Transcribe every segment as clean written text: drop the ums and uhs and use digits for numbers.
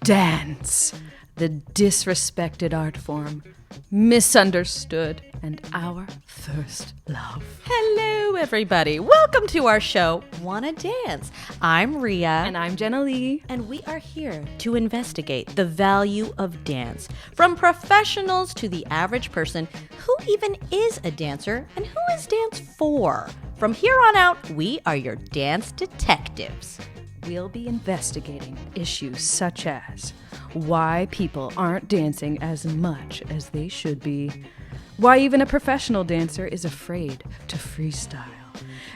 Dance, the disrespected art form, misunderstood, and our first love. Hello, everybody. Welcome to our show, Wanna Dance? I'm Rhea. And I'm Jenna Lee. And we are here to investigate the value of dance. From professionals to the average person, who even is a dancer and who is dance for? From here on out, we are your dance detectives. We'll be investigating issues such as why people aren't dancing as much as they should be, why even a professional dancer is afraid to freestyle,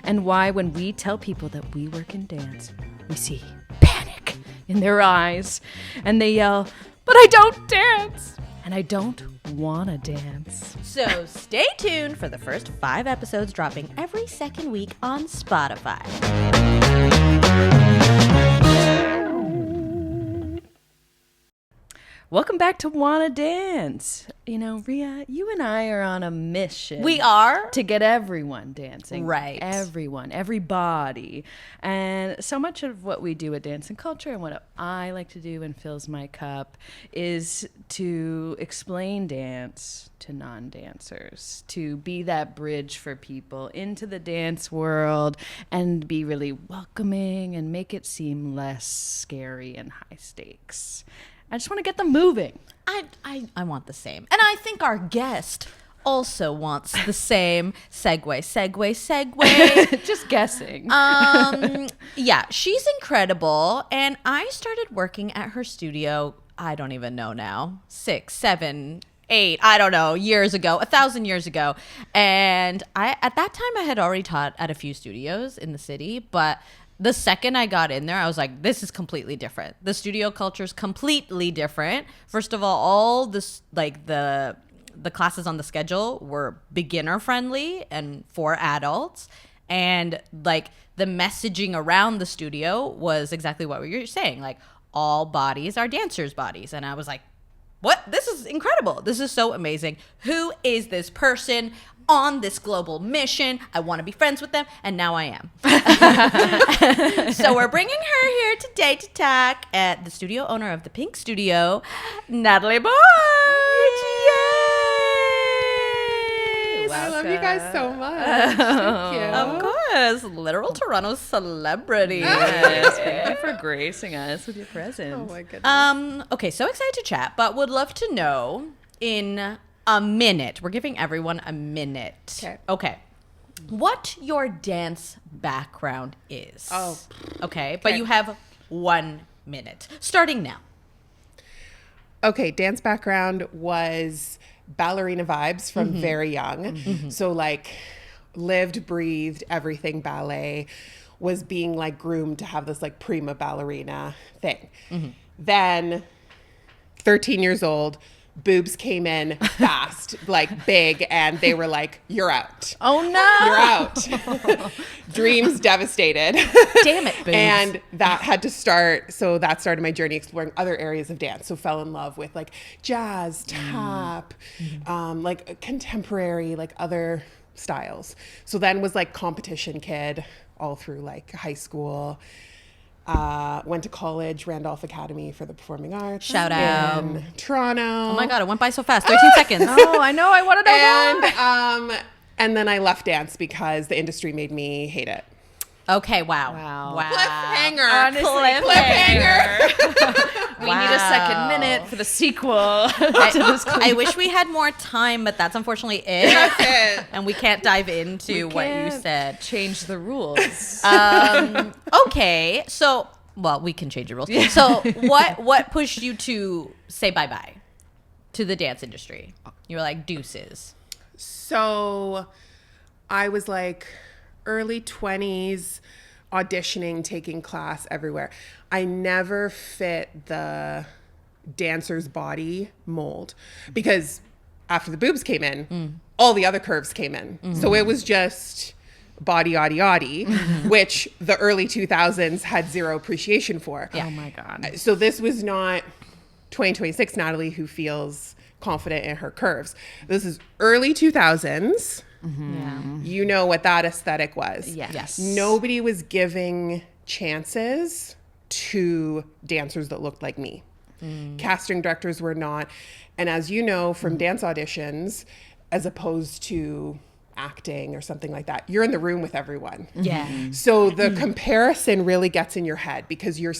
and why when we tell people that we work in dance, we see panic in their eyes, and they yell, "But I don't dance, and I don't wanna dance." So stay tuned for the first 5 episodes dropping every second week on Spotify. Welcome back to Wanna Dance. You know, Rhea, you and I are on a mission. We are? To get everyone dancing. Right. Everyone, everybody. And so much of what we do at Dance and Culture and what I like to do and fills my cup is to explain dance to non-dancers, to be that bridge for people into the dance world and be really welcoming and make it seem less scary and high stakes. I just want to get them moving. I want the same. And I think our guest also wants the same. Segue. Just guessing. Yeah, she's incredible. And I started working at her studio, I don't even know now, 6, 7, 8, I don't know, years ago, 1,000 years ago. And at that time, I had already taught at a few studios in the city, but the second I got in there, I was like, this is completely different. The studio culture is completely different. First of all this, like the classes on the schedule were beginner friendly and for adults. And like the messaging around the studio was exactly what you were saying. Like all bodies are dancers' bodies. And I was like, what? This is incredible. This is so amazing. Who is this person on this global mission? I want to be friends with them, and now I am. So we're bringing her here today to talk at the studio owner of the Pink Studio, Natalie Borch. Yay! I love you guys so much. Thank you. Of course, literal Toronto celebrity. Yes, thank you for gracing us with your presence. Oh my goodness. Okay, so excited to chat, but would love to know in a minute. We're giving everyone a minute. Okay. What your dance background is. Oh. Okay, but you have 1 minute. Starting now. Okay, dance background was ballerina vibes from very young. So like lived, breathed, everything ballet, was being like groomed to have this like prima ballerina thing. Then 13 years old, boobs came in fast, like big, and they were like, "You're out. Oh no, You're out." Dreams devastated. Damn it, boobs. And that had to start. So that started my journey exploring other areas of dance. So fell in love with like jazz, tap, like contemporary, like other styles. So then was like competition kid all through like high school. Went to college, Randolph Academy for the Performing Arts. Shout out. In Toronto. Oh my God, it went by so fast. 13 seconds. Oh, I know. I want to know more. And then I left dance because the industry made me hate it. Okay, wow. Cliffhanger. Honestly, cliffhanger. We need a second minute for the sequel to this. I wish we had more time, but that's unfortunately it. That's it. And we can't dive into what you said. Change the rules. Okay, so, well, we can change the rules. So what pushed you to say bye-bye to the dance industry? You were like, deuces. So I was like early 20s, auditioning, taking class everywhere. I never fit the dancer's body mold because after the boobs came in, all the other curves came in. So it was just body, which the early 2000s had zero appreciation for. Yeah. Oh my God. So this was not 2026 Natalie who feels confident in her curves. This is early 2000s. Yeah. You know what that aesthetic was. Yes. Nobody was giving chances to dancers that looked like me. Casting directors were not. And as you know from dance auditions, as opposed to acting or something like that, you're in the room with everyone. Yeah. So the comparison really gets in your head because you're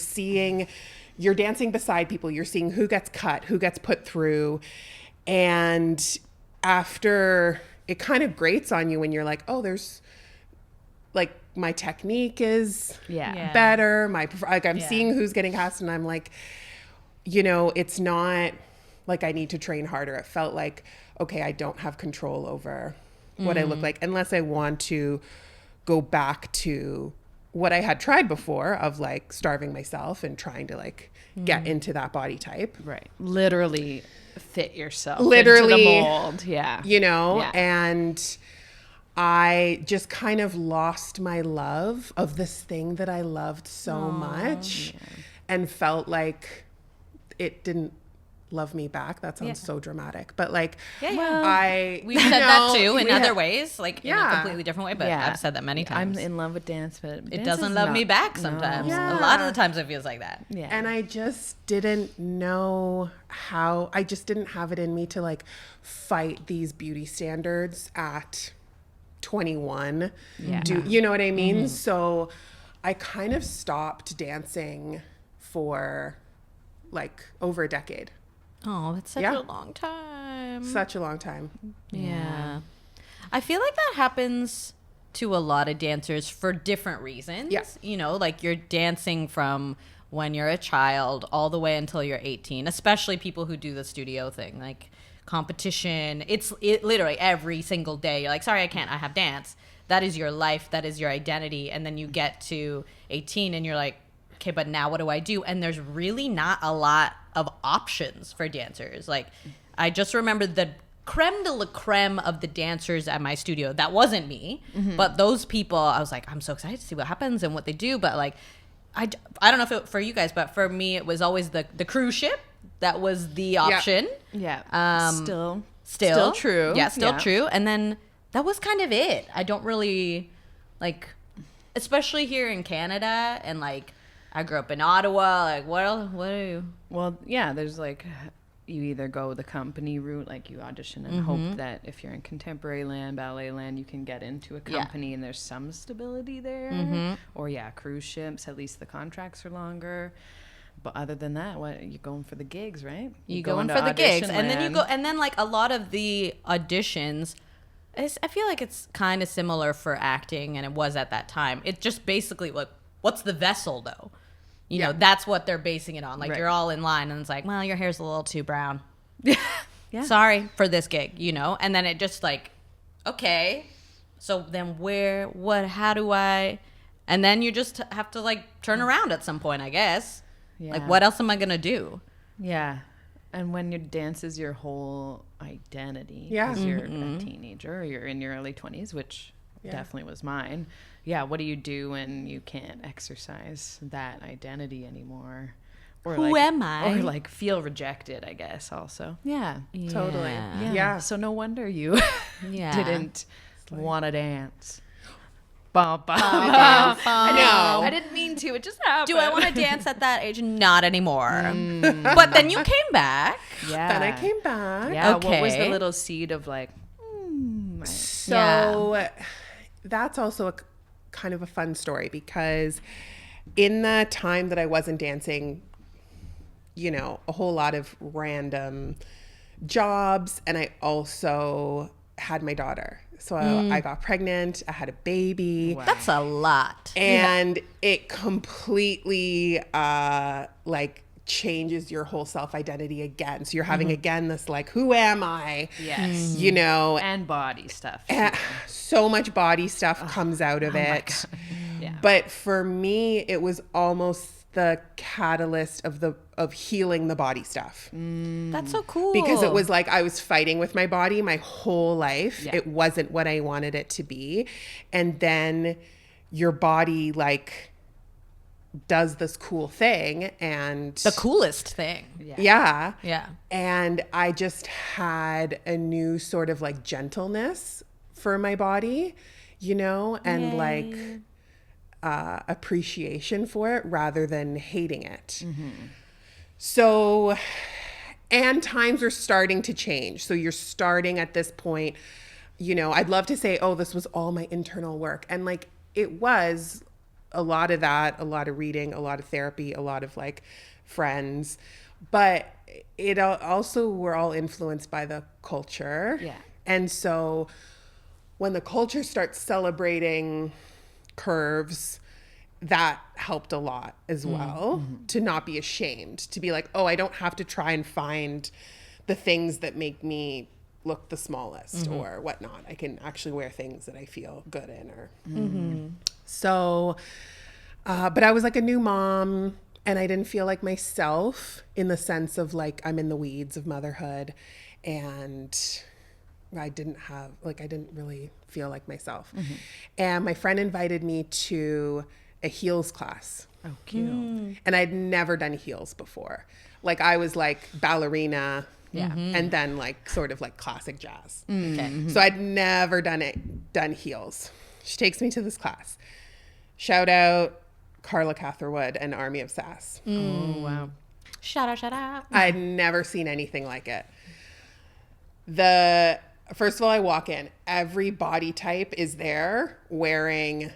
dancing beside people. You're seeing who gets cut, who gets put through. And after, it kind of grates on you when you're like, oh, there's like, my technique is better. I'm seeing who's getting cast, and I'm like, it's not like I need to train harder. It felt like, okay, I don't have control over what I look like unless I want to go back to what I had tried before of like starving myself and trying to like get into that body type. Right. Literally fit yourself Literally, into the mold. Yeah. And I just kind of lost my love of this thing that I loved so much and felt like it didn't love me back. That sounds so dramatic, but like, We've we've said that too in other ways, like in a completely different way, but Yeah. I've said that many times. I'm in love with dance, but It dance doesn't is love not- me back sometimes. No. A lot of the times it feels like that. Yeah. And I just didn't know how, I just didn't have it in me to like fight these beauty standards at 21. Yeah. You know what I mean? So I kind of stopped dancing for like over a decade. Oh, that's such Yeah. a long time. Such a long time. Yeah. I feel like that happens to a lot of dancers for different reasons. Yeah. Like you're dancing from when you're a child all the way until you're 18, especially people who do the studio thing, like competition. It literally every single day. You're like, sorry, I can't. I have dance. That is your life. That is your identity. And then you get to 18 and you're like, okay, but now what do I do? And there's really not a lot of options for dancers. Like, I just remember the creme de la creme of the dancers at my studio. That wasn't me, but those people, I was like, I'm so excited to see what happens and what they do. But like, I don't know if it, for you guys, but for me, it was always the cruise ship. That was the option. Yeah. Still true. Yeah, still true. And then that was kind of it. I don't really, like, especially here in Canada, and like, I grew up in Ottawa. Like, what do you? Well, yeah, there's like, you either go the company route, like you audition and hope that if you're in contemporary land, ballet land, you can get into a company and there's some stability there. Or cruise ships, at least the contracts are longer. But other than that, what you're going for the gigs, right? You going for the gigs, and then you go, and then like a lot of the auditions, I feel like it's kind of similar for acting, and it was at that time. It just basically like, what's the vessel though? You know, that's what they're basing it on. Like you're all in line, and it's like, well, your hair's a little too brown. Sorry for this gig, and then it just like, okay, so then how do I? And then you just have to like turn around at some point, I guess. Yeah. Like, what else am I gonna do? Yeah. And when your dance is your whole identity, Yeah. because you're a teenager, or you're in your early 20s, which definitely was mine. Yeah, what do you do when you can't exercise that identity anymore? Or Who am I? Or like feel rejected, I guess, also. Yeah. Totally. Yeah. Yeah. So no wonder you didn't want to dance. I know. I didn't mean to. It just happened. Do I want to dance at that age? Not anymore. But then you came back. Yeah. Then I came back. Yeah. What was the Okay. little seed of like, So that's also a kind of a fun story, because in the time that I wasn't dancing, a whole lot of random jobs, and I also had my daughter. So I got pregnant, I had a baby. Wow. That's a lot. And it completely like changes your whole self-identity again. So you're having again this like, who am I? yes. And body stuff. So much body stuff comes out of it. Yeah. But for me, it was almost the catalyst of healing the body stuff. That's so cool. Because it was like I was fighting with my body my whole life. Yeah. It wasn't what I wanted it to be. And then your body like does this cool thing, and the coolest thing. yeah. Yeah. And I just had a new sort of like gentleness for my body, and like appreciation for it rather than hating it. So, and times are starting to change. So you're starting at this point, you know, I'd love to say, oh, this was all my internal work. And like, it was a lot of that, a lot of reading, a lot of therapy, a lot of like friends. But it also, we're all influenced by the culture. Yeah. And so when the culture starts celebrating curves, that helped a lot as well, to not be ashamed, to be like, oh, I don't have to try and find the things that make me look the smallest or whatnot. I can actually wear things that I feel good in. Or so, but I was like a new mom, and I didn't feel like myself in the sense of like I'm in the weeds of motherhood, and I didn't really feel like myself. And my friend invited me to a heels class. Oh, cute. And I'd never done heels before. Like I was like ballerina, and then like sort of like classic jazz. Okay. So I'd never done heels. She takes me to this class. Shout out Carla Catherwood and Army of Sass. Oh, wow. Shout out. I'd never seen anything like it. First of all, I walk in, every body type is there wearing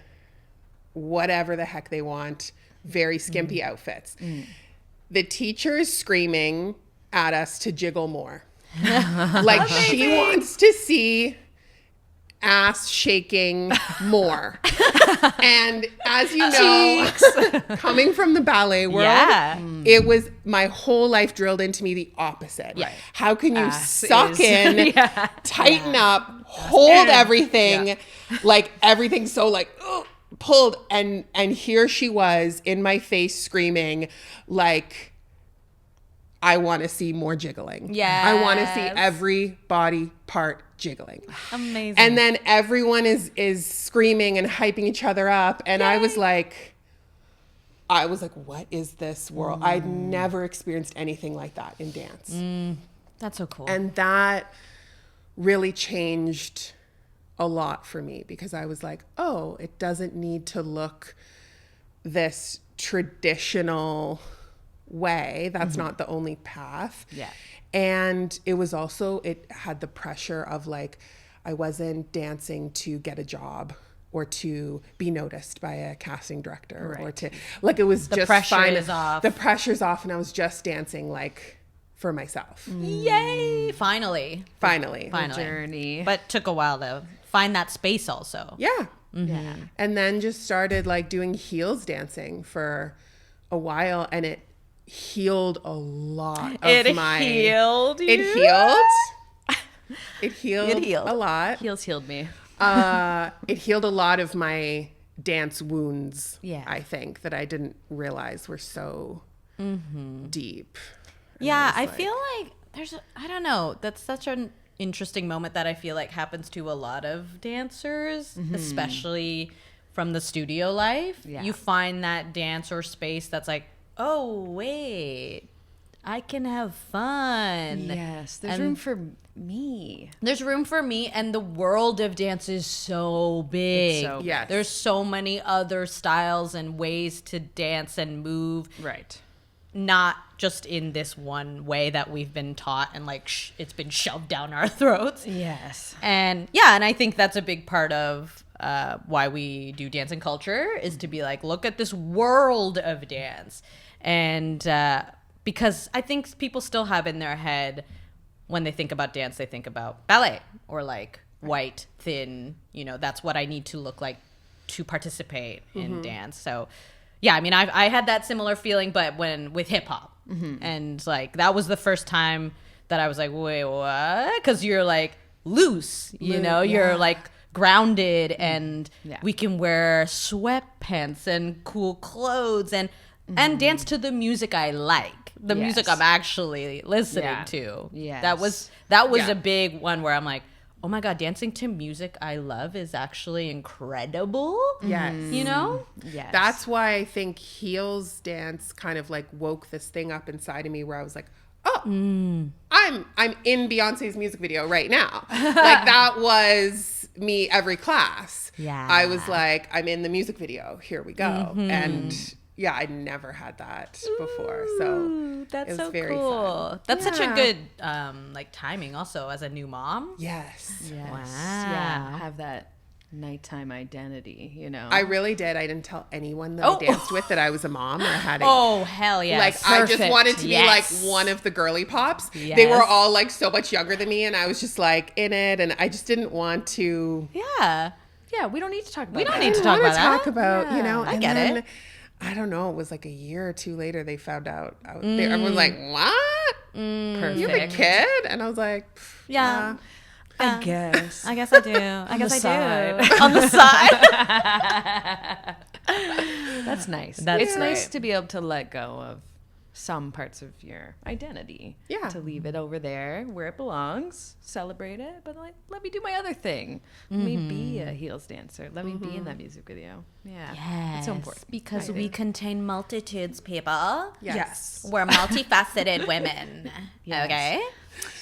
whatever the heck they want, very skimpy outfits. The teacher is screaming at us to jiggle more. Like she wants to see ass shaking more. And as you know, coming from the ballet world, it was my whole life drilled into me the opposite. Right. How can you Ass suck is- in, tighten up, hold everything, like everything's so like pulled, and here she was in my face screaming like, I want to see more jiggling. Yes. I want to see every body part jiggling. Amazing. And then everyone is screaming and hyping each other up. And I was like, what is this world? I'd never experienced anything like that in dance. That's so cool. And that really changed a lot for me, because I was like, oh, it doesn't need to look this traditional way. That's not the only path. Yeah. And it was also, it had the pressure of like, I wasn't dancing to get a job or to be noticed by a casting director, or to like, it was just pressure fine. is off. The pressure's off, and I was just dancing like for myself. Yay! Finally. Journey. But took a while to find that space also. Yeah. Yeah. And then just started like doing heels dancing for a while, and it healed a lot of It my healed you? It healed It healed. a lot. Heels healed me. It healed a lot of my dance wounds. Yeah. I think that I didn't realize were so deep. And Yeah, was I like- feel like I don't know, that's such an interesting moment that I feel like happens to a lot of dancers, especially from the studio life. Yeah. You find that dance or space that's like, oh, wait, I can have fun. Yes. There's And room for me. There's room for me, and the world of dance is so big. so big. Yes. There's so many other styles and ways to dance and move, Right. not just in this one way that we've been taught and like it's been shoved down our throats. Yes. And yeah, and I think that's a big part of why we do dance and culture, is to be like, look at this world of dance. And because I think people still have in their head, when they think about dance, they think about ballet or like white, thin, that's what I need to look like to participate in dance. So yeah, I mean, I had that similar feeling, but with hip hop. And like, that was the first time that I was like, wait, what? Because you're like loose, you're like grounded, and we can wear sweatpants and cool clothes and dance to the music I like. The music I'm actually listening to. Yes. That was a big one where I'm like, oh my God, dancing to music I love is actually incredible. Yes. Yes. That's why I think heels dance kind of like woke this thing up inside of me, where I was like, oh, I'm in Beyonce's music video right now. Like, that was me every class. Yeah. I was like, I'm in the music video. Here we go. And yeah, I'd never had that before. So that's it was so very cool. fun. That's such a Yeah. good like timing also as a new mom. Yes. Yes. Wow. Yeah. Have that nighttime identity, you know? I really did. I didn't tell anyone that Oh. I danced with that I was a mom or had a Oh, hell yes. like I just Perfect. wanted to be like Yes. one of the girly pops. They Yes. were all like so much younger than me, and I was just like in it, and I just didn't want to. Yeah. yeah, we don't need to talk about We don't that. need to I talk wanna about that. talk about, you know. I And get then, it. I don't know. It was like a year or two later they found out. Everyone was like, "What? Perfect. You have a kid?" And I was like, Yeah. I guess. I guess I do. I guess the I do. side. On the side. That's nice. That's it's nice great. to be able to let go of some parts of your identity. Yeah. To leave it over there where it belongs, celebrate it, but like let me do my other thing. Let me be a heels dancer. Let me be in that music video. Yeah. It's so important. Because I we think. contain multitudes, people. "Yes." We're multifaceted women. Yes. Okay?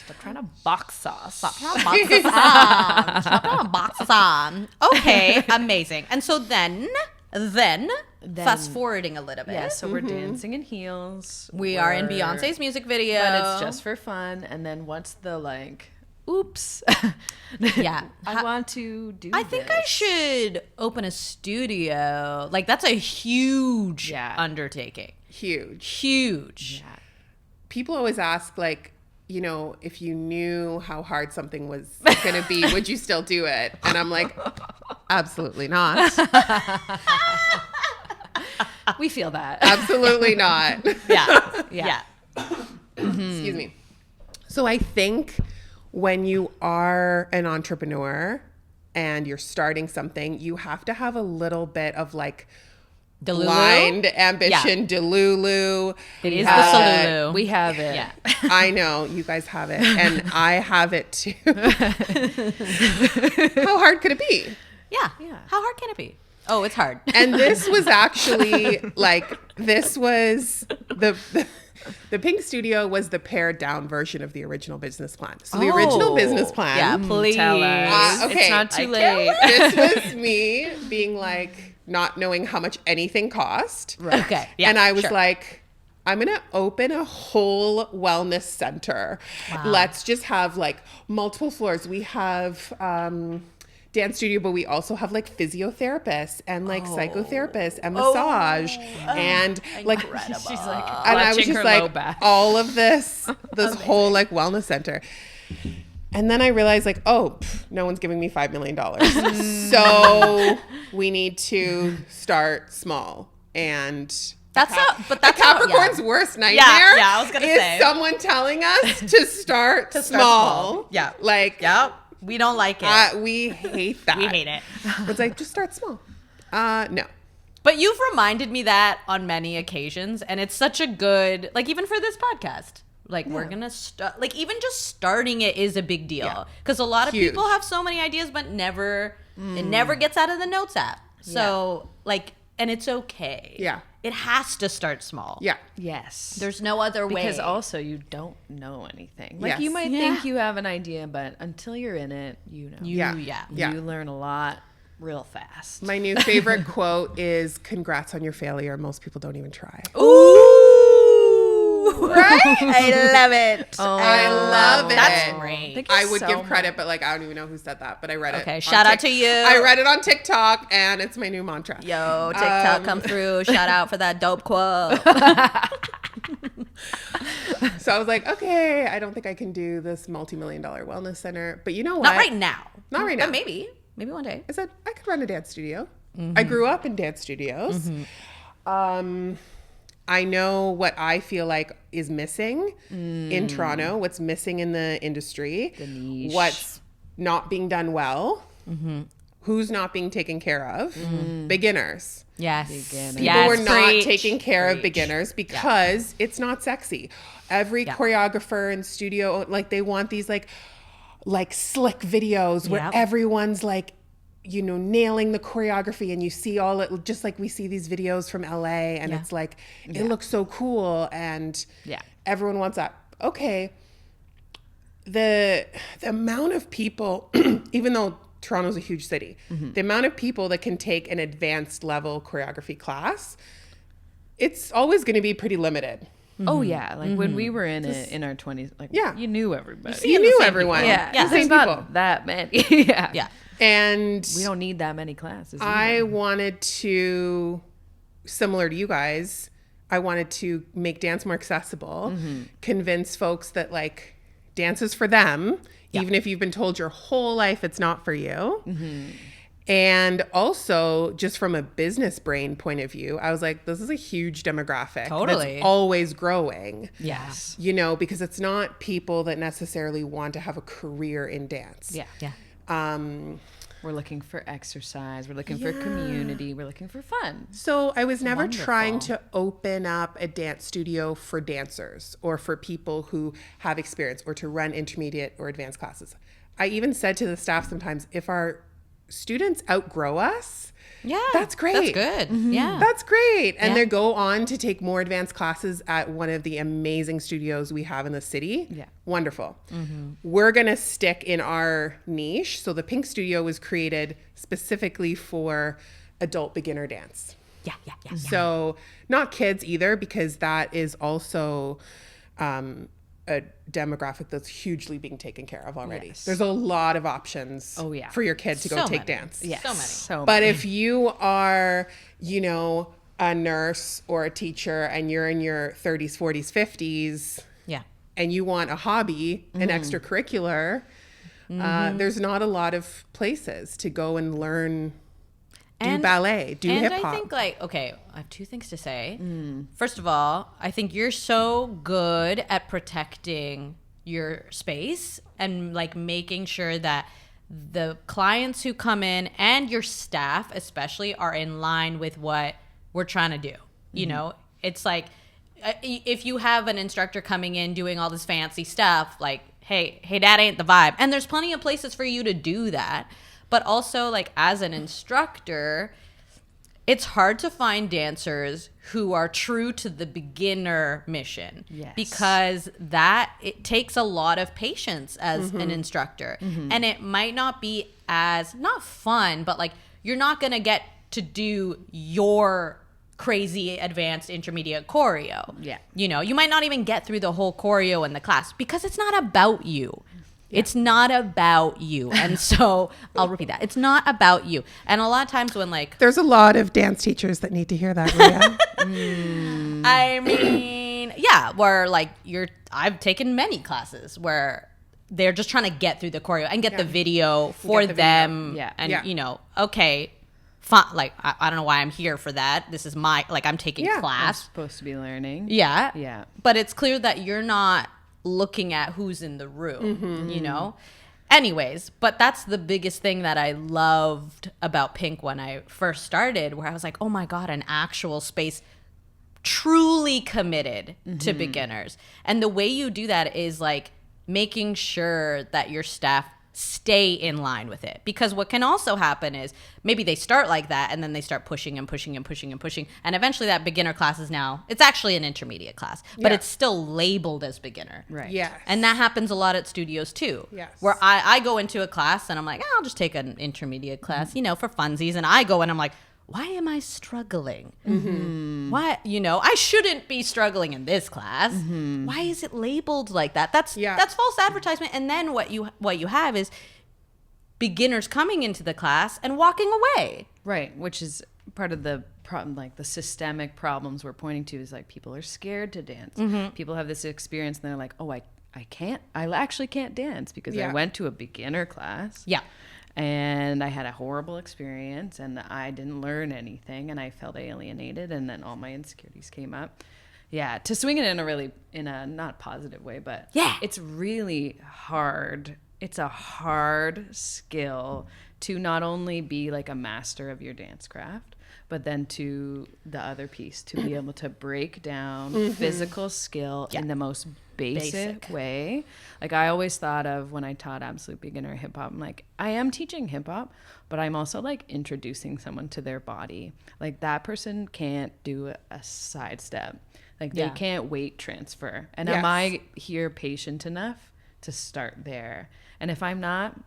Stop trying to box us. Stop trying to box us on. Stop trying to box us on. Okay, amazing. And so then fast forwarding a little bit. Yeah, so we're dancing in heels. We are in We're- Beyonce's music video. But it's just for fun. And then once the like, oops. Yeah. I want to do I think I this. should open a studio. Like, that's a huge Yeah. undertaking. Huge. Huge. Yeah. People always ask, like, you know, if you knew how hard something was going to be, would you still do it? And I'm like, absolutely not. We feel that. Absolutely not. Yeah. Yeah. Excuse me. So I think when you are an entrepreneur and you're starting something, you have to have a little bit of like Delulu? blind ambition, delulu. It is Uh, the Salulu. We have it. Yeah. I know you guys have it, and I have it too. How hard could it be? Yeah. Yeah. How hard can it be? Oh, it's hard. And this was actually like this was the Pink Studio was the pared down version of the original business plan. So the original business plan. Yeah, please. Tell us. Okay. It's not too I can't late. This was me being like not knowing how much anything cost. Right. Okay. Yeah. And I was sure. like, I'm going to open a whole wellness center. Let's just have like multiple floors. We have dance studio, but we also have like physiotherapists and like psychotherapists and massage and like, She's like, and I was clutching just her low like back. all of this whole like wellness center. And then I realized like, oh, no one's giving me $5 million. So we need to start small. And That's a that's how- Capricorn's yeah. worst nightmare Yeah, I was gonna is say. someone telling us to start, small. Yeah. Like, Yep. We don't like it. we hate that. We hate it. It's like, just start small. No. But you've reminded me that on many occasions, and it's such a good, like, even for this podcast. Like, we're gonna start, like, even just starting it is a big deal. Because a lot of Huge. people have so many ideas, but it never gets out of the notes app. So, like, and it's okay. Yeah. It has to start small. Yeah. Yes. There's no other way. because also you don't know anything. Like Yes. you might Yeah. think you have an idea, but until you're in it, you know. Yeah. Yeah. You learn a lot real fast. My new favorite quote is congrats on your failure. Most people don't even try. Ooh! Right? I love it. Oh, I love it. That's great. Thank you I would so give credit, but like I don't even know who said that, but I read it. Okay, on shout out to you. I read it on TikTok and it's my new mantra. Yo, TikTok come through. Shout out for that dope quote. So I was like, okay, I don't think I can do this multi-million-dollar wellness center, but you know what? Not right now. Not right now. But maybe one day. I said I could run a dance studio. I grew up in dance studios. I know what I feel like is missing in Toronto, what's missing in the industry, The niche. what's not being done well, who's not being taken care of, beginners. Yes. Beginners. People Yes, were not preach. taking care of Preach. beginners because it's not sexy. Every choreographer and studio, like they want these like slick videos where Yep. everyone's like, you know, nailing the choreography, and you see all it, just like we see these videos from LA, and it's like it looks so cool, and everyone wants that. Okay, the amount of people, even though Toronto's a huge city, the amount of people that can take an advanced level choreography class it's always going to be pretty limited. Oh yeah, like when we were in our 20s, like you knew everybody. You knew everyone. Yeah, The there's same not people. that many. Yeah. And We don't need that many classes. I wanted to, similar to you guys, I wanted to make dance more accessible, convince folks that like dance is for them, even if you've been told your whole life it's not for you. And also, just from a business brain point of view, I was like, this is a huge demographic that's always growing. Yes. You know, because it's not people that necessarily want to have a career in dance. Yeah. We're looking for exercise. We're looking for community. We're looking for fun. So I was never trying to open up a dance studio for dancers or for people who have experience or to run intermediate or advanced classes. I even said to the staff sometimes, if our students outgrow us, that's great. That's good. Yeah. That's great. And they go on to take more advanced classes at one of the amazing studios we have in the city. Yeah. Wonderful. We're going to stick in our niche. So the Pink Studio was created specifically for adult beginner dance. Yeah. So not kids either, because that is also a demographic that's hugely being taken care of already. Yes. There's a lot of options for your kid to go take dance. Yes. So many. But if you are, you know, a nurse or a teacher and you're in your 30s, 40s, 50s, and you want a hobby, an extracurricular, there's not a lot of places to go and learn, do ballet, do hip hop. And I think I have two things to say. First of all, I think you're so good at protecting your space and like making sure that the clients who come in and your staff especially are in line with what we're trying to do. You know, it's like if you have an instructor coming in doing all this fancy stuff, like, hey, that ain't the vibe. And there's plenty of places for you to do that. But also, like, as an instructor, it's hard to find dancers who are true to the beginner mission. Yes. Because it takes a lot of patience as an instructor. And it might not be as, not fun, but, like, you're not going to get to do your crazy advanced intermediate choreo. Yeah. You know, you might not even get through the whole choreo in the class because it's not about you. It's not about you. And so I'll repeat that. It's not about you. And a lot of times when like... There's a lot of dance teachers that need to hear that, Rhea. I mean, yeah, where like I've taken many classes where they're just trying to get through the choreo and get the video for them. Yeah. And, you know, okay, fine. Like, I don't know why I'm here for that. This is I'm taking I'm class. supposed to be learning. Yeah. Yeah. But it's clear that you're not looking at who's in the room, you know? Anyways, but that's the biggest thing that I loved about Pink when I first started, where I was like, oh my God, an actual space truly committed to beginners. And the way you do that is like making sure that your staff stay in line with it. Because what can also happen is maybe they start like that and then they start pushing and pushing and pushing and pushing. And eventually that beginner class is now, it's actually an intermediate class, but it's still labeled as beginner. Right. Yes. And that happens a lot at studios too. Yes. Where I go into a class and I'm like, I'll just take an intermediate class, you know, for funsies. And I go and I'm like, why am I struggling? Why, you know, I shouldn't be struggling in this class. Why is it labeled like that? That's false advertisement. And then what you have is beginners coming into the class and walking away. Right, which is part of the problem, like the systemic problems we're pointing to is like people are scared to dance. People have this experience and they're like, oh, I actually can't dance because I went to a beginner class. Yeah. And I had a horrible experience and I didn't learn anything and I felt alienated and then all my insecurities came up. Yeah, to swing it in a not positive way, but it's really hard. It's a hard skill to not only be like a master of your dance craft, but then to the other piece, to be able to break down physical skill in the most basic way. Like I always thought of when I taught absolute beginner hip hop, I'm like, I am teaching hip hop, but I'm also like introducing someone to their body. Like that person can't do a sidestep. Like they can't weight transfer. And am I here patient enough to start there? And if I'm not,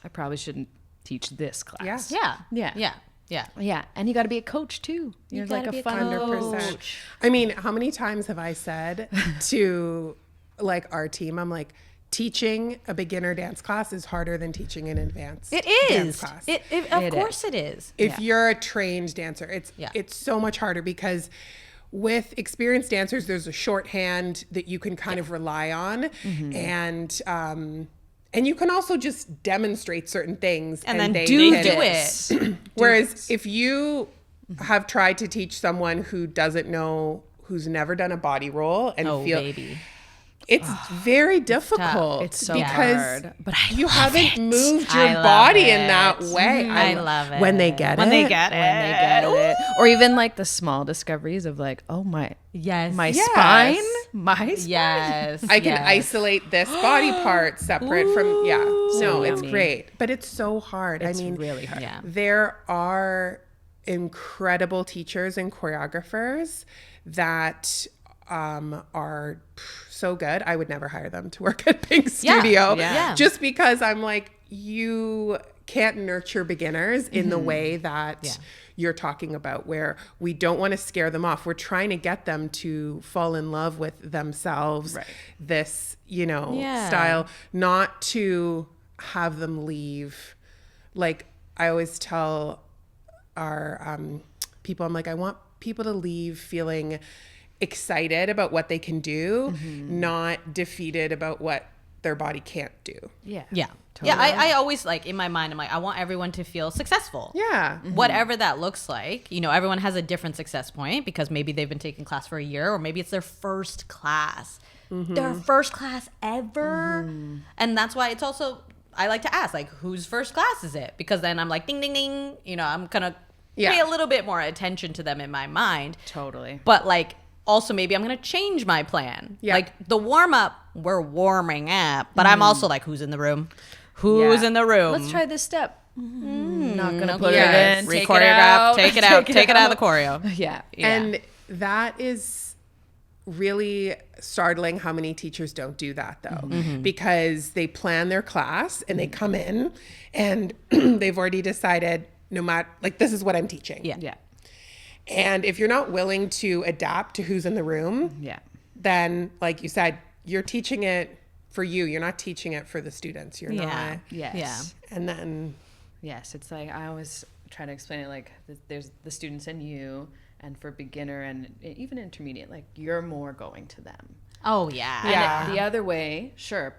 I probably shouldn't teach this class. Yeah. Yeah, and you got to be a coach too. You're like gotta a be a fun 100%. I mean, how many times have I said to like our team, I'm like, teaching a beginner dance class is harder than teaching an advanced dance class. Of course it is. If you're a trained dancer, it's so much harder because with experienced dancers, there's a shorthand that you can kind of rely on, and you can also just demonstrate certain things And then they do can- it. Whereas if you have tried to teach someone who doesn't know, who's never done a body roll and Baby. it's very difficult. It's so because hard, but you haven't moved your I love body in it. that way. I love it. When they get When it. they get it. or even like the small discoveries of like, oh my Yes. spine, my spine. Yes. I can isolate this body part separate from No, it's yummy. great. But it's so hard. It's I mean, really hard. Yeah. there are incredible teachers and choreographers that are so good. I would never hire them to work at Pink Studio yeah. just because I'm like, you can't nurture beginners in the way that you're talking about, where we don't want to scare them off. We're trying to get them to fall in love with themselves, this, style, not to have them leave. Like I always tell our people, I'm like, I want people to leave feeling excited about what they can do, not defeated about what their body can't do. Yeah. Yeah. Totally. Yeah, I always like in my mind, I'm like, I want everyone to feel successful. Yeah. Whatever that looks like. Everyone has a different success point because maybe they've been taking class for a year or maybe it's their first class. Their first class ever. And that's why it's also, I like to ask, like, whose first class is it? Because then I'm like, ding, ding, ding. I'm going to pay a little bit more attention to them in my mind. Totally. But like, also maybe I'm going to change my plan. Yeah. Like the warm up, we're warming up. But I'm also like, who's in the room? Who's in the room? Let's try this step. Not gonna put Yes. it in. Take Re-choreograph, take it out of the choreo. Yeah. And that is really startling how many teachers don't do that though, because they plan their class and they come in and they've already decided no matter, like, this is what I'm teaching. Yeah. And if you're not willing to adapt to who's in the room, Yeah. then like you said, you're teaching it for you. You're not teaching it for the students. You're not. Yes. Yeah. And then Yes. It's like I always try to explain it like there's the students and you, and for beginner and even intermediate, like you're more going to them. Oh, yeah. Yeah. And the other way, sure,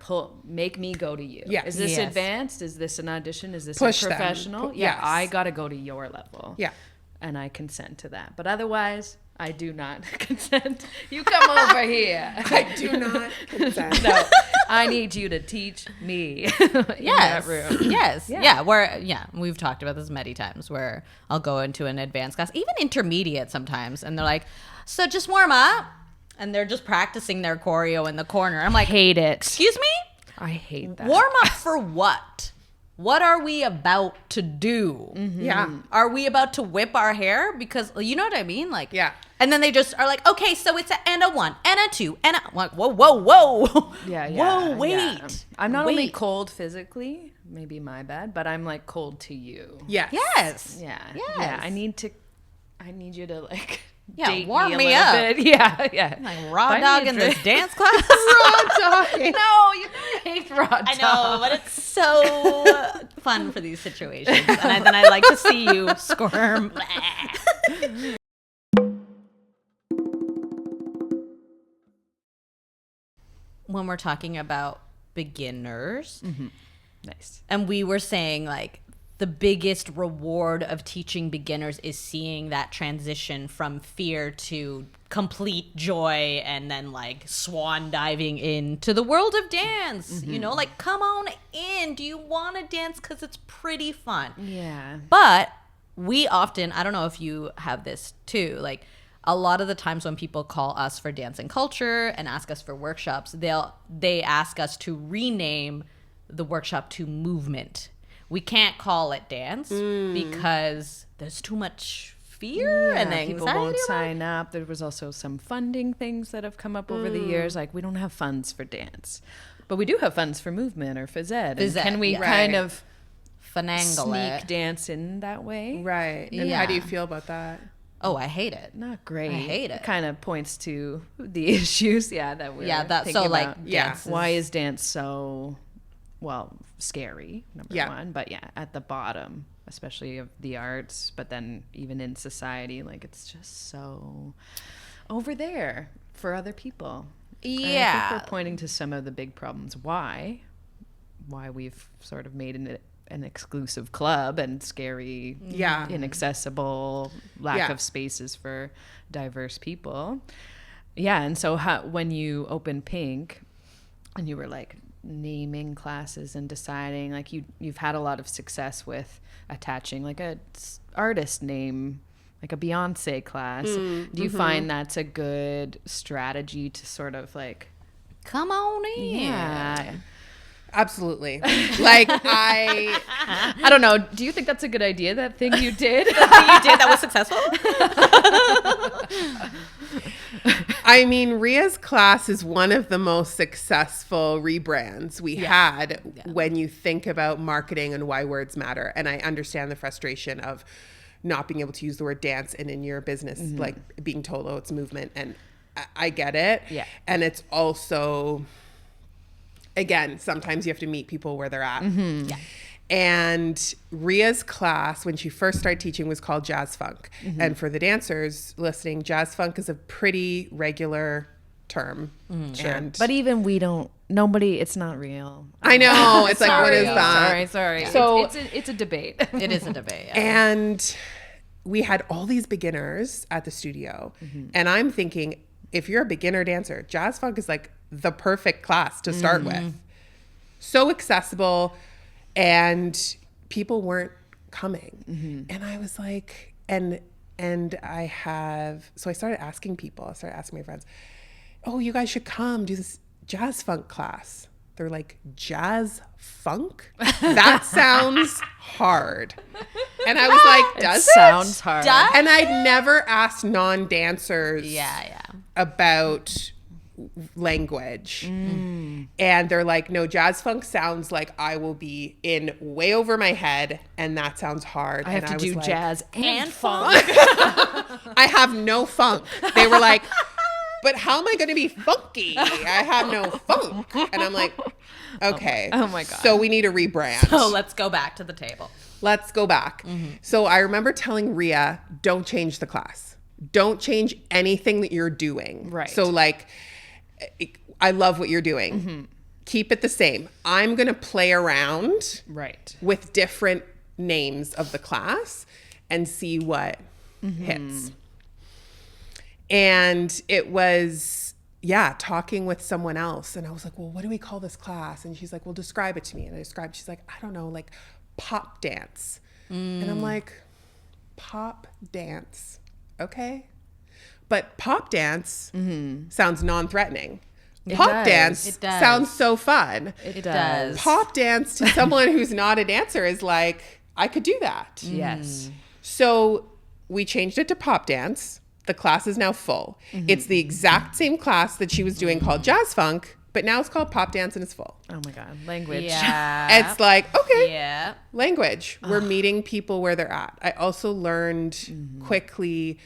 make me go to you. Yeah. Is this Yes. advanced? Is this an audition? Is this Push a them. professional? Yes. Yeah, I got to go to your level. Yeah. And I consent to that. But otherwise, I do not consent. You come over here. I do not consent. No, I need you to teach me in that room. Yes. Yeah. Yeah. We've talked about this many times where I'll go into an advanced class, even intermediate sometimes, and they're like, so just warm up. And they're just practicing their choreo in the corner. I'm like, Hate it. excuse me? I hate that. Warm up for what? What are we about to do? Yeah. Are we about to whip our hair? Because you know what I mean? Like, Yeah. And then they just are like, okay, so it's and a 1 and a 2 and a like, whoa. Yeah. Whoa, wait. Yeah. I'm not only Wait. cold physically, maybe my bad, but I'm like cold to you. Yes. Yes. Yeah. Yes. Yeah. I need you to like Yeah, date warm me me a little up. bit. Yeah. Yeah. Like raw Buy me dog a in this drink. dance class. No, you hate raw dog. I know, but it's so fun for these situations. And then I like to see you squirm. When we're talking about beginners, Nice. and we were saying like the biggest reward of teaching beginners is seeing that transition from fear to complete joy and then like swan diving into the world of dance. Like, come on in. Do you want to dance? Because it's pretty fun. Yeah. But we often, I don't know if you have this too, like a lot of the times when people call us for dance and culture and ask us for workshops, they ask us to rename the workshop to movement. We can't call it dance because there's too much fear and anxiety. People won't sign up. There was also some funding things that have come up over the years. Like, we don't have funds for dance, but we do have funds for movement or phys ed. And Phys ed, can we yeah. kind Right. of finagle sneak it. dance in that way. Right. And how do you feel about that? Oh, I hate it. Not great. I hate it. Kind of points to the issues, that we're thinking so like about. dance. Why is dance so, scary, number one, but at the bottom, especially of the arts, but then even in society, like it's just so over there for other people. And I think we're pointing to some of the big problems why we've sort of made an exclusive club and scary, inaccessible, lack of spaces for diverse people. Yeah, and so when you opened Pink and you were like naming classes and deciding, like you've had a lot of success with attaching like a artist name, like a Beyonce class. Do you find that's a good strategy to sort of like come on in? Yeah. Absolutely. Like I don't know. Do you think that's a good idea? That thing you did? You did that was successful? I mean, Ria's class is one of the most successful rebrands we had when you think about marketing and why words matter. And I understand the frustration of not being able to use the word dance and in your business, like being told, oh, it's movement. And I get it. Yeah. And it's also, again, sometimes you have to meet people where they're at. Yeah. And Ria's class, when she first started teaching, was called Jazz Funk. And for the dancers listening, Jazz Funk is a pretty regular term. And But even it's not real. I know. It's like, what is that? Sorry. So it's a debate. It is a debate. Yeah. And we had all these beginners at the studio. And I'm thinking, if you're a beginner dancer, Jazz Funk is like the perfect class to start with. So accessible. And people weren't coming. And I was like, so I started asking people, I started asking my friends, oh, you guys should come do this Jazz Funk class. They're like, Jazz Funk? That sounds hard. And I was like, does it? Sounds hard. And I'd never asked non-dancers about language. And they're like, no, Jazz Funk sounds like I will be in way over my head, and that sounds hard. I have to do like, jazz and funk. I have no funk. They were like, but how am I going to be funky? I have no funk. And I'm like, okay. Oh my God. So we need a rebrand. So let's go back to the table. Let's go back. So I remember telling Ria, don't change the class. Don't change anything that you're doing. Right. So like, I love what you're doing. Keep it the same. I'm going to play around with different names of the class and see what hits. And it was, talking with someone else. And I was like, well, what do we call this class? And she's like, well, describe it to me. And I described, she's like, I don't know, like pop dance. And I'm like, pop dance. Okay. But pop dance sounds non-threatening. Pop dance sounds so fun. It does. Pop dance to someone who's not a dancer is like, I could do that. Yes. So we changed it to pop dance. The class is now full. It's the exact same class that she was doing called Jazz Funk, but now it's called pop dance and it's full. Oh my God. Language. Yeah. It's like, okay. Yeah. Language. We're meeting people where they're at. I also learned quickly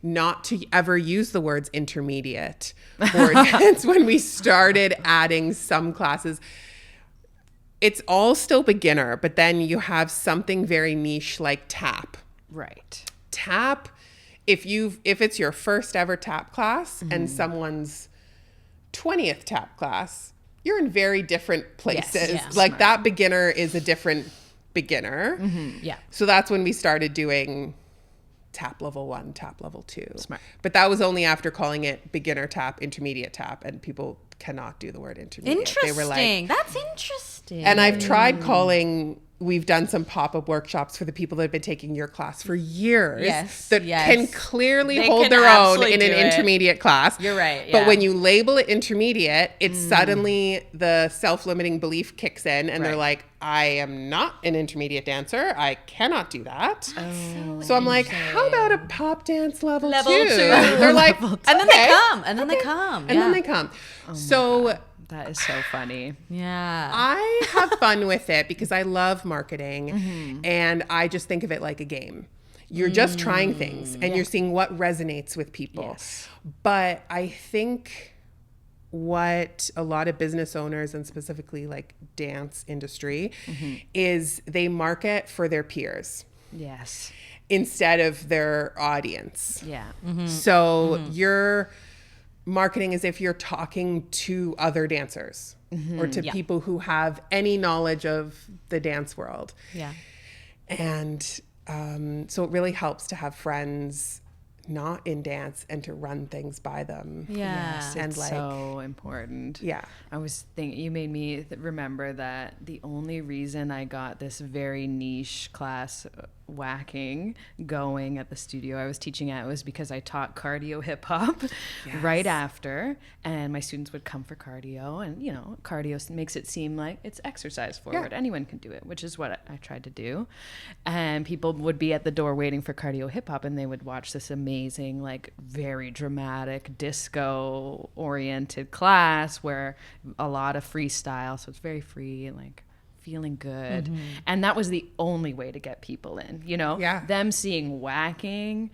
not to ever use the words intermediate or dance when we started adding some classes. It's all still beginner, but then you have something very niche like tap. Right. Tap, if it's your first ever tap class and someone's 20th tap class, you're in very different places. Yes, like that beginner is a different beginner. Yeah. So that's when we started doing tap level 1, tap level 2. Smart. But that was only after calling it beginner tap, intermediate tap, and people cannot do the word intermediate. Interesting. They were like, that's interesting. and I've tried calling, we've done some pop-up workshops for the people that have been taking your class for years that can clearly hold their own in an intermediate class. You're right. But when you label it intermediate, it's suddenly the self-limiting belief kicks in and they're like, I am not an intermediate dancer. I cannot do that. So I'm like, how about a pop dance level 2? They're like, and then they come. And then they come. And then they come. So that is so funny. Yeah. I have fun with it because I love marketing and I just think of it like a game. You're just trying things and you're seeing what resonates with people. Yes. But I think what a lot of business owners and specifically like dance industry is they market for their peers Yes. instead of their audience. Yeah. So you're marketing as if you're talking to other dancers or to people who have any knowledge of the dance world. Yeah. And so it really helps to have friends not in dance and to run things by them. Yeah. Yes, And it's like- so important. Yeah. I was thinking, you made me remember that the only reason I got this very niche class whacking going at the studio I was teaching at was because I taught cardio hip hop right after, and my students would come for cardio, and you know, cardio makes it seem like it's exercise forward. Yeah. Anyone can do it, which is what I tried to do. And people would be at the door waiting for cardio hip hop, and they would watch this amazing, like very dramatic disco oriented class where a lot of freestyle, so it's very free and like feeling good. And that was the only way to get people in, you know. Yeah. Them seeing whacking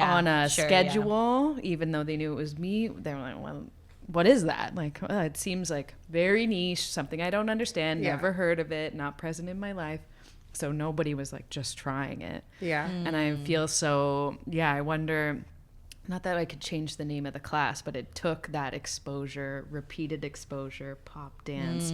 on a schedule, even though they knew it was me, they were like, well, what is that? Like, it seems like very niche, something I don't understand, never heard of it, not present in my life. So nobody was like just trying it. Yeah. And I feel so, I wonder, not that I could change the name of the class, but it took that exposure, repeated exposure, pop dance,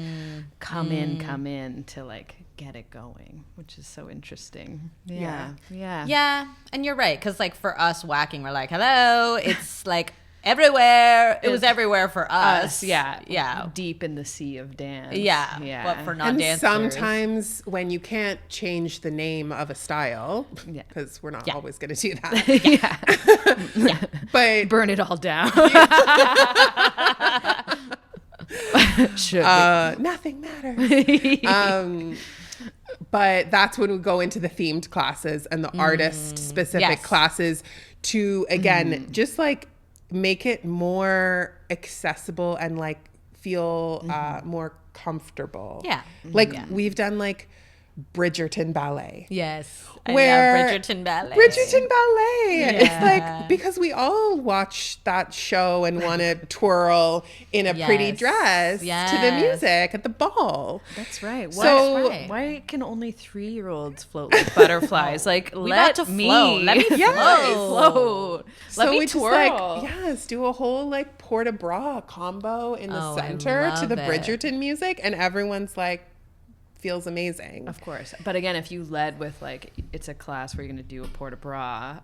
come in to like get it going, which is so interesting. Yeah. Yeah. And you're right. Cause like for us whacking, we're like, hello, it's like everywhere. It was everywhere for us. Yeah. Deep in the sea of dance. Yeah. But for And non-dancers. sometimes when you can't change the name of a style, because we're not always going to do that. But Burn it all down. Should nothing matters. But that's when we go into the themed classes and the artist specific classes to, again, just like make it more accessible and like feel more comfortable. Yeah. Like we've done like Bridgerton ballet. Yes. Where I love Bridgerton Ballet. Bridgerton ballet. Yeah. It's like, because we all watch that show and want to twirl in a pretty dress to the music at the ball. That's right. So- Why can only 3-year-olds float like butterflies? Like, We let about to me float. Let me float. Let So me we twirl. just like, yes, do a whole like port de bras combo in the Oh, I center to love the it. Bridgerton music, and everyone's like, feels amazing. Of course. But again, if you led with like, it's a class where you're going to do a port de bras,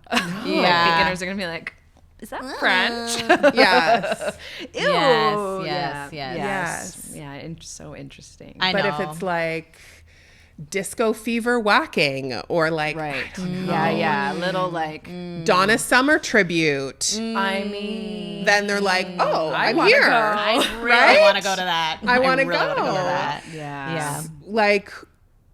Yeah. beginners are going to be like, is that French? Yes. Ew. Yes. Yeah, so interesting. I But know. if it's like disco fever whacking or like right. Yeah. Little like, Donna Summer tribute, I mean, then they're like, oh, I'm wanna here. go. I really Right? want to go to that. I wanna really wanna go. to that. yeah. Like,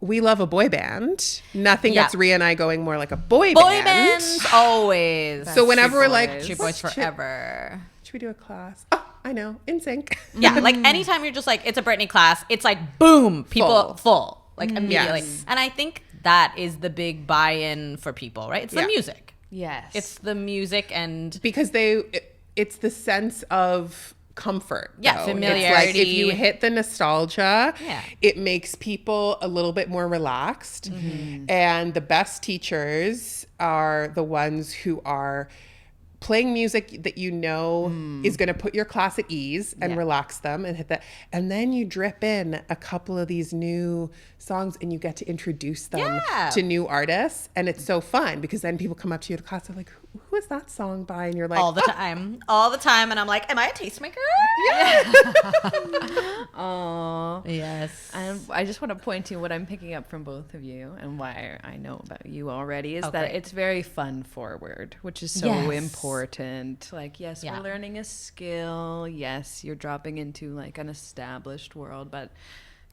we love a boy band. Nothing Yeah. gets Rhea and I going more like a boy Boy band. bands always. So whenever we're like, Boys. Street Boys forever. should we do a class? Oh, I know, in sync. Yeah, like anytime you're just like, it's a Britney class, it's like, boom, people full, like immediately. Yes. And I think that is the big buy-in for people, right? It's the Yeah. music. Yes. It's the music and Because it's the sense of comfort. Yeah, though. It's like familiarity. if you hit the nostalgia, Yeah. it makes people a little bit more relaxed. And the best teachers are the ones who are playing music that you know is going to put your class at ease and relax them and hit that. And then you drip in a couple of these new songs and you get to introduce them Yeah. to new artists. And it's so fun because then people come up to you in class, they're like, who is that song by? And you're like, all the time. All the time. And I'm like, am I a tastemaker? Oh. Yes. And I just want to point to what I'm picking up from both of you and why I know about you already is that great. it's very fun forward, which is so Yes. important. Like, yes, Yeah. we're learning a skill. Yes, you're dropping into like an established world, but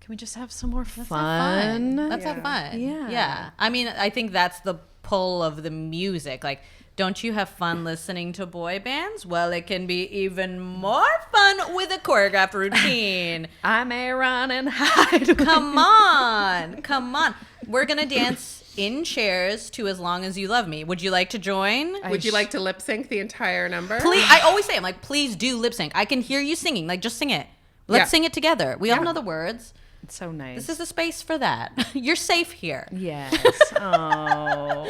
can we just have some more fun? Let's have fun. Yeah. Yeah. I mean, I think that's the pull of the music. Like, Don't you have fun listening to boy bands? Well, it can be even more fun with a choreographed routine. I may run and hide. Come on. Come on. We're going to dance in chairs to As Long As You Love Me. Would you like to join? Would you like to lip sync the entire number? Please. I always say, I'm like, please do lip sync. I can hear you singing. Like, just sing it. Let's sing it together. We all know the words. It's so nice. This is a space for that. You're safe here. Yes. Oh.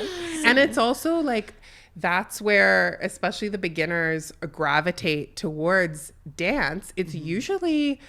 And it's also like, that's where especially the beginners gravitate towards dance. It's usually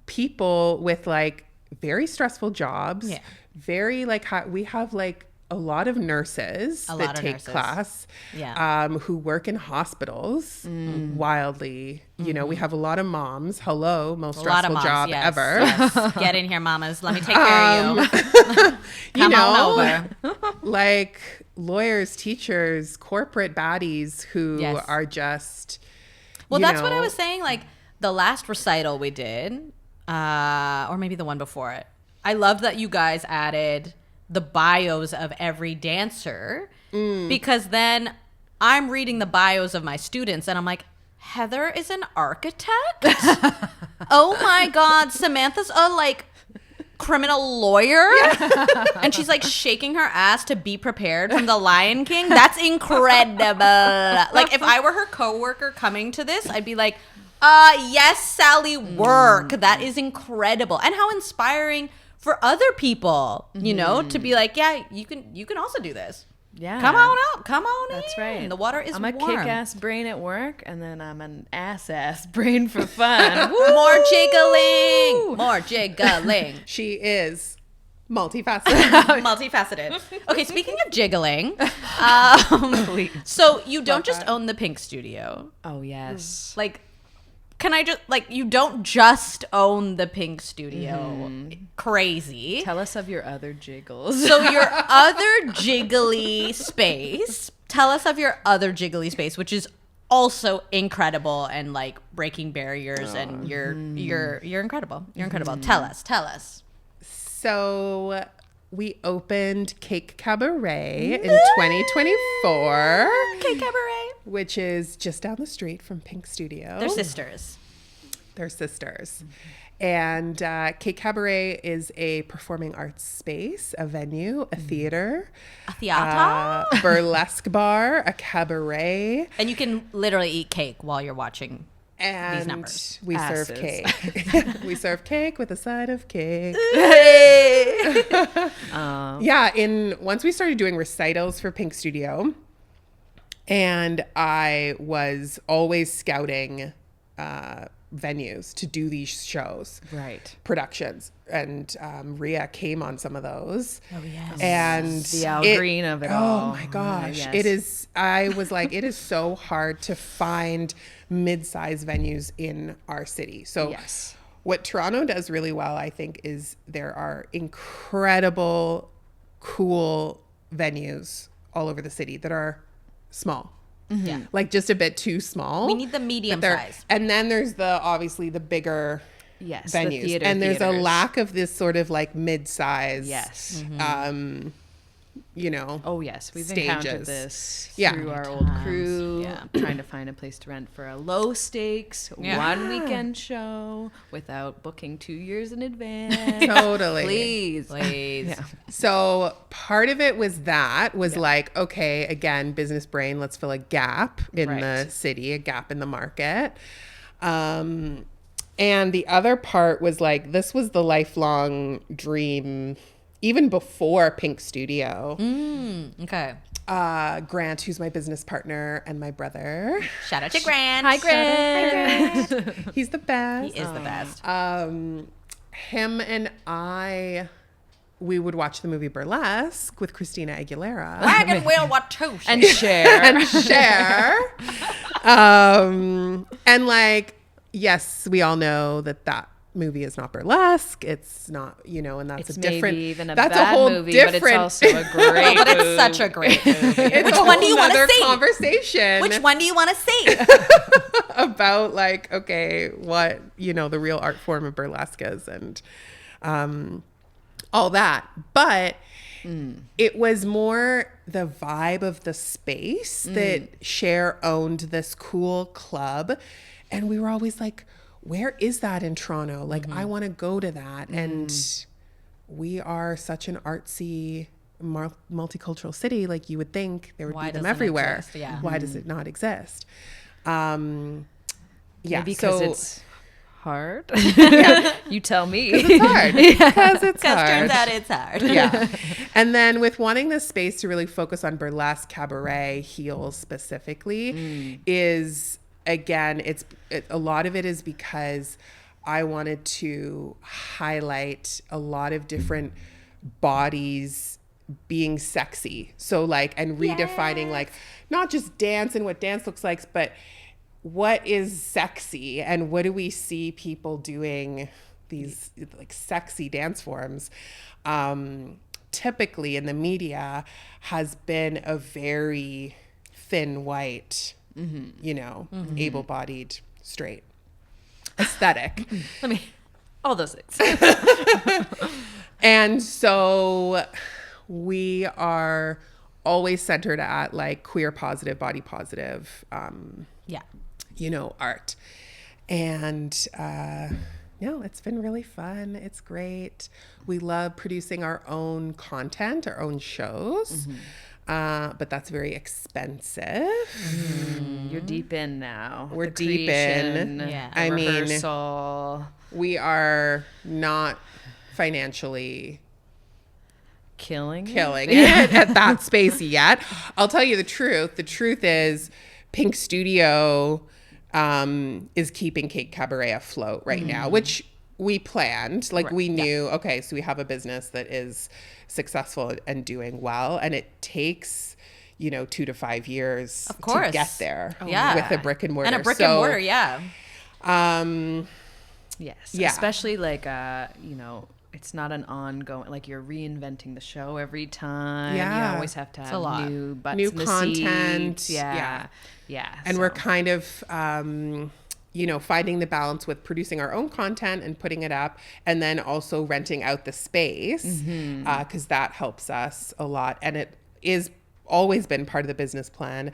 people with like very stressful jobs. Yeah. Very like we have like a lot of nurses that take class, who work in hospitals wildly. You know, we have a lot of moms. Hello, most stressful job ever. Yes. Get in here, mamas. Let me take care of you. You know, on over. Like lawyers, teachers, corporate baddies who are just. Well, that's what I was saying. Like the last recital we did, or maybe the one before it. I love that you guys added the bios of every dancer because then I'm reading the bios of my students and I'm like, Heather is an architect? Oh my God, Samantha's a like criminal lawyer? And she's like shaking her ass to Be Prepared from The Lion King. That's incredible. Like if I were her coworker coming to this, I'd be like, yes, Sally, work. That is incredible. And how inspiring for other people, you know, to be like, yeah, you can also do this. Yeah. Come on up. Come on in. That's right. The water is I'm a warm. kick-ass brain at work, and then I'm an ass brain for fun. More jiggling. More jiggling. She is multifaceted. Multifaceted. Okay, speaking of jiggling, Please. so you don't just own the Pink Studio. Oh, yes. Like, can I just, like, you don't just own the Pink Studio. Crazy. Tell us of your other jiggles. So your other jiggly space, tell us of your other jiggly space, which is also incredible and like breaking barriers and you're incredible. You're incredible. Tell us. So we opened Cake Cabaret in 2024. Cake Cabaret. Which is just down the street from Pink Studio. They're sisters. They're sisters. And Cake Cabaret is a performing arts space, a venue, a theater. A theater. Burlesque bar, a cabaret. And you can literally eat cake while you're watching And these numbers. we Asses. serve cake. We serve cake with a side of cake. Once we started doing recitals for Pink Studio, and I was always scouting venues to do these shows, Right. productions, and Rhea came on some of those. Oh, yes. And The Al Green of it all. Oh my gosh. Yes. It is, I was like, it is so hard to find mid-sized venues in our city. So Yes. what Toronto does really well, I think, is there are incredible, cool venues all over the city that are small. Yeah. Like just a bit too small. We need the medium But they're- size. And then there's obviously the bigger Yes. the venues. theater And there's a theaters. lack of this sort of like mid-size. Yes. You know. Oh, yes. We've Stages. encountered this Yeah. through our old crew, Yeah. trying to find a place to rent for a low stakes, Yeah. one weekend show without booking 2 years in advance. Totally. Please. Please. Yeah. So part of it was like, okay, again, business brain, let's fill a gap in Right. the city, a gap in the market. And the other part was like, this was the lifelong dream, even before Pink Studio. Okay. Grant, who's my business partner, and my brother. Shout out to Grant. Hi, Grant. He's the best. He is the best. Him and I, we would watch the movie Burlesque with Christina Aguilera. Wagon wheel, what two? And share. And share. And like, yes, we all know that movie is not burlesque. It's not, you know, and that's It's a different, maybe even a that's bad a whole movie, different, but it's also a great But it's movie. such a great movie. it's Which a one do you whole want to nother see? conversation Which one do you want to see? about like, okay, what, you know, the real art form of burlesque is and all that. But it was more the vibe of the space that Cher owned this cool club. And we were always like, where is that in Toronto? Like, I want to go to that. And we are such an artsy, multicultural city. Like, you would think there would be them everywhere. Why does it not exist? Maybe because it's hard. You tell me. It's hard. Because it's hard. Turns out it's hard. Yeah. And then with wanting this space to really focus on burlesque, cabaret, heels specifically, is, again, a lot of it is because I wanted to highlight a lot of different bodies being sexy. So like, and redefining like not just dance and what dance looks like, but what is sexy and what do we see people doing these like sexy dance forms. Typically in the media has been a very thin white, able-bodied, straight aesthetic. All those things. And so we are always centered at like queer positive, body positive, art. And it's been really fun. It's great. We love producing our own content, our own shows. But that's very expensive. You're deep in now. We're deep in. Yeah. I Rehearsal. mean, we are not financially killing it at that space yet. I'll tell you the truth. The truth is Pink Studio is keeping Cake Cabaret afloat right now, which we planned. Like we knew, okay, so we have a business that is successful and doing well, and it takes 2 to 5 years to get there with a brick and mortar. And a brick and mortar, Yes. Especially like it's not an ongoing, like you're reinventing the show every time. You always have to have new butts new in the content. Seats. Yeah. And we're kind of finding the balance with producing our own content and putting it up, and then also renting out the space because that helps us a lot. And it is always been part of the business plan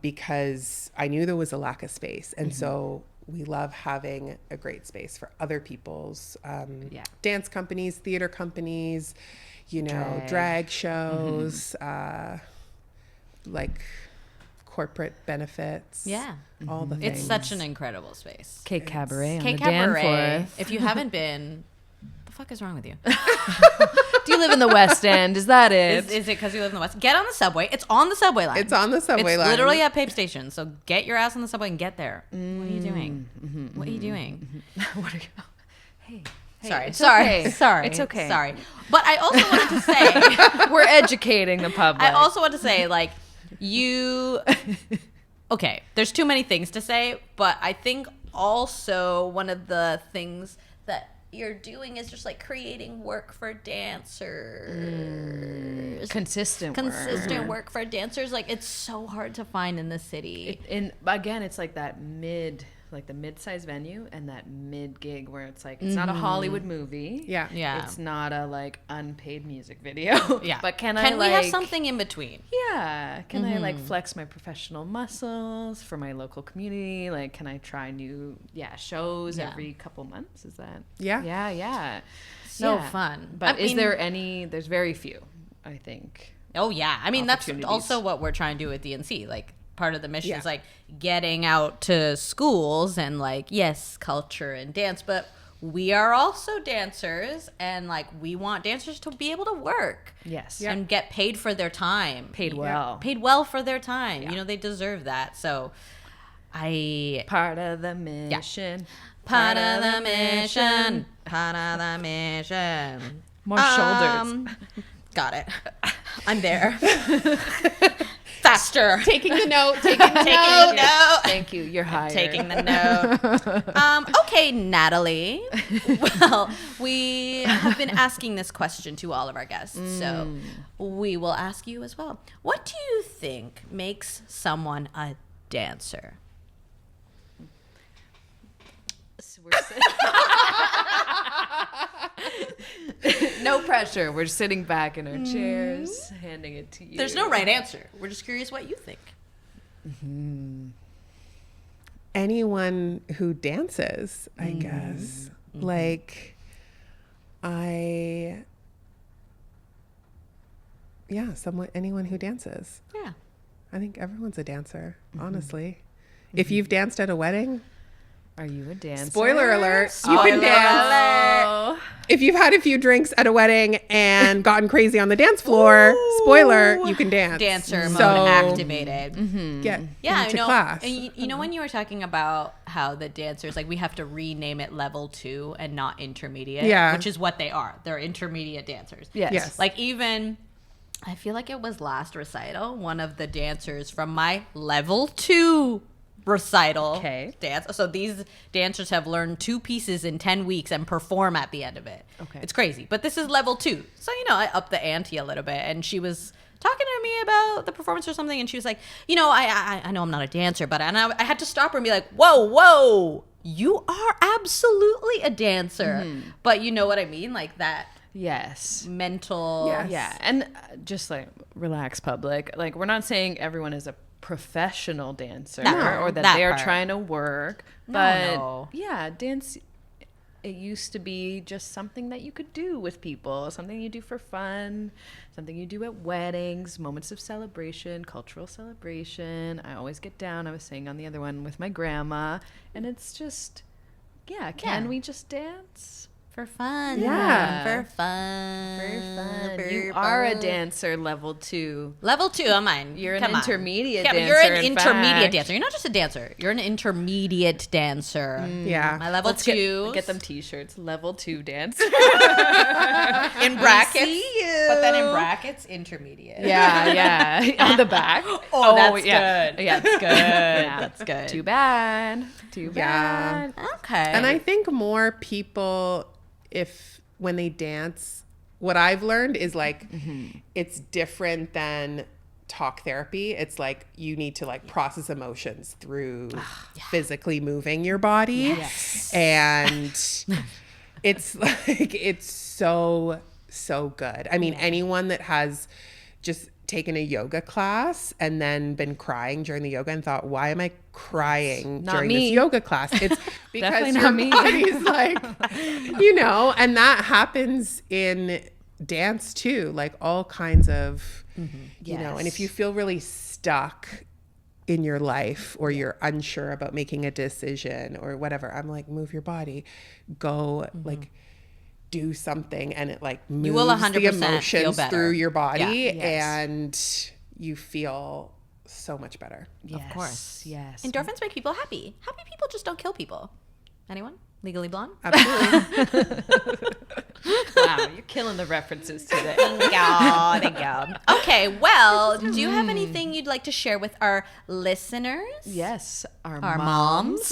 because I knew there was a lack of space. And so we love having a great space for other people's dance companies, theater companies, drag shows, like corporate benefits. Yeah. All the things. It's such an incredible space. Cake Cabaret on Cake the Cabaret. Danforth. If you haven't been, the fuck is wrong with you? Do you live in the West End? Is that it? Is it because you live in the West? Get on the subway. It's on the subway line. It's on the subway line. It's literally at Pape Station. So get your ass on the subway and get there. What are you doing? What are you doing? What are you? Hey, Sorry. It's okay. Sorry. But I also wanted to say, we're educating the public. I also want to say, like, okay, there's too many things to say, but I think also one of the things that you're doing is just like creating work for dancers. Consistent work for dancers. Like, it's so hard to find in the city. Again, it's like that the mid-size venue and that mid gig where it's like, it's not a Hollywood movie. Yeah. It's not a like unpaid music video. Yeah. But can we have something in between? Yeah. Can I like flex my professional muscles for my local community? Like, can I try new shows every couple months? Is that? Yeah. So fun. But there's very few, I think. Oh yeah. I mean, that's also what we're trying to do at DNC. Like, part of the mission is like getting out to schools and like, yes, culture and dance, but we are also dancers, and like we want dancers to be able to work. Yes. And get paid for their time. Paid well. Paid well for their time. Yeah. They deserve that. So part of the mission. Part of the mission. Part of the mission. More shoulders. Got it. I'm there. Faster. Taking the note. Thank you. You're hired. Taking the note. Okay, Natalie. Well, we have been asking this question to all of our guests, so we will ask you as well. What do you think makes someone a dancer? No pressure. We're sitting back in our chairs, handing it to you. There's no right answer. We're just curious what you think. Anyone who dances, I guess. Like, anyone who dances. Yeah. I think everyone's a dancer, honestly. If you've danced at a wedding, Are you a dancer? spoiler alert, you can dance. If you've had a few drinks at a wedding and gotten crazy on the dance floor, spoiler, you can dance. Dancer mode So activated. Get Yeah, into I know. class. And you know when you were talking about how the dancers, like we have to rename it level 2 and not intermediate, Yeah. which is what they are. They're intermediate dancers. Yes. Like even, I feel like it was last recital, one of the dancers from my level 2 recital dance. So these dancers have learned 2 pieces in 10 weeks and perform at the end of it. Okay. It's crazy. But this is level 2. So, I upped the ante a little bit. And she was talking to me about the performance or something. And she was like, I know I'm not a dancer, but I had to stop her and be like, whoa, you are absolutely a dancer. But you know what I mean? Like that. Yes. Mental. Yes. Yeah. And just like relax, public. Like we're not saying everyone is a professional dancer or that they are part. trying to work. No, But no. yeah, dance, it used to be just something that you could do with people, something you do for fun, something you do at weddings, moments of celebration, cultural celebration. I always get down. I was saying on the other one with my grandma, and it's just, can we just dance? For fun. Yeah. For fun. You are a dancer level 2. Level 2 on mine. You're an Come on. intermediate Yeah, but dancer. you're an in intermediate fact. dancer. You're not just a dancer. You're an intermediate dancer. Yeah. My level Let's 2. get them t-shirts. Level 2 dancer. in brackets. see you. But then in brackets, intermediate. Yeah. On the back. Oh, that's yeah. good. Yeah, it's good. Yeah. That's good. Too bad. Too Yeah. bad. Okay. And I think more people, when they dance, what I've learned is like, it's different than talk therapy. It's like you need to like process emotions through physically moving your body. Yes. And it's like, it's so good. I mean, anyone that has just taken a yoga class and then been crying during the yoga and thought, why am I crying Not during me. this yoga class? It's because Definitely your not me. body's like, and that happens in dance too, like all kinds of, and if you feel really stuck in your life or you're unsure about making a decision or whatever, I'm like, move your body, go like do something, and it like moves will 100% the feel emotions better. through your body Yeah. Yes. and you feel so much better. Yes. Of course. Yes. Endorphins make people happy. Happy people just don't kill people. Anyone? Legally Blonde? Absolutely. Wow, you're killing the references today. Thank you. Okay, well, do you have anything you'd like to share with our listeners? Yes, our moms.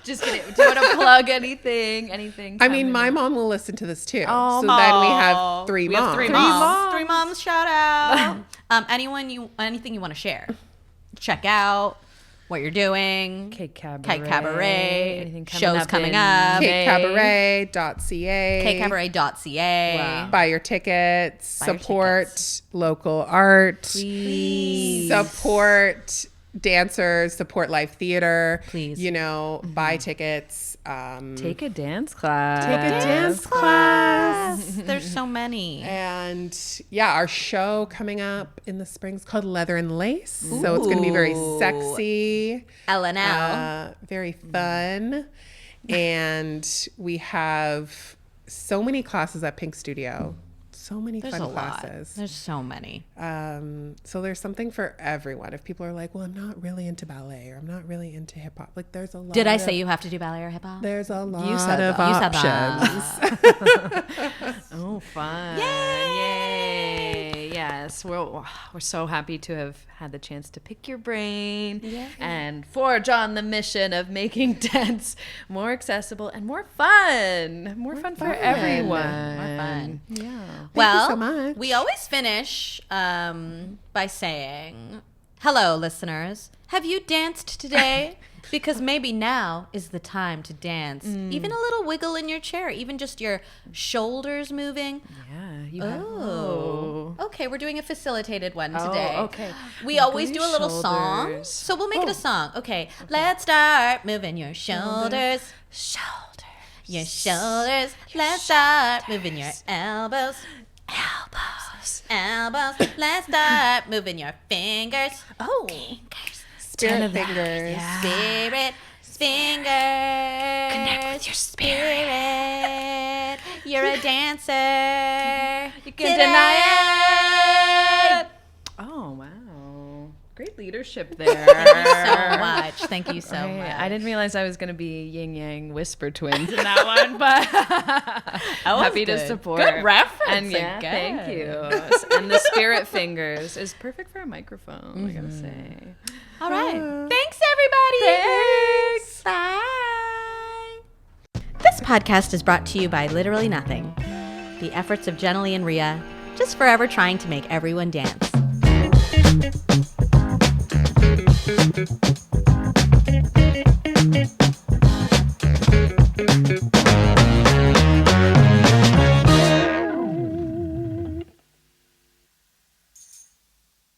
Just kidding. Do you want to plug anything? Anything? I mean, my mom will listen to this too. So then we have 3 We have moms. 3 moms. 3 moms, shout out. Anything you want to share? Check out what you're doing. Cake Cabaret. Anything Shows coming up. CakeCabaret.ca. CakeCabaret.ca. Wow. Buy your tickets. Buy your Support tickets. local art. Please. Support dancers. Support live theater. Please. Buy tickets. Take a dance class. Take a dance class. There's so many. And our show coming up in the spring is called Leather and Lace. So it's going to be very sexy. LNL. Very fun. And we have so many classes at Pink Studio. So many There's a fun lot. classes. There's so many. So there's something for everyone. If people are like, well, I'm not really into ballet or I'm not really into hip hop. Like there's a lot. Did I say you have to do ballet or hip hop? There's a lot said of that. You said options. that. Oh, fun. Yay. Yes. We're so happy to have had the chance to pick your brain and forge on the mission of making dance more accessible and more fun. More fun for everyone. More fun. Yeah. Well, so much. we always finish by saying, hello, listeners. Have you danced today? Because maybe now is the time to dance. Even a little wiggle in your chair, even just your shoulders moving. Yeah, you have. Okay, we're doing a facilitated one today. Okay. We always do a little song, Shoulders. so we'll make it a song. Okay, let's start moving your shoulders. Your shoulders. Let's start moving your elbows. Elbows. Let's start moving your fingers. Fingers. Spirit fingers. Yeah. Spirit fingers. Connect with your spirit. You're a dancer. You can deny it. Oh, wow. Great leadership there. So much. Thank you so Right. much. I didn't realize I was going to be yin yang whisper twins in that one, but happy to good. support. Good reference And yeah, again. thank you. And the spirit fingers is perfect for a microphone, I gotta say. All right. Thanks, everybody. Thanks. Bye. This podcast is brought to you by Literally Nothing. The efforts of Jenny and Rhea, just forever trying to make everyone dance.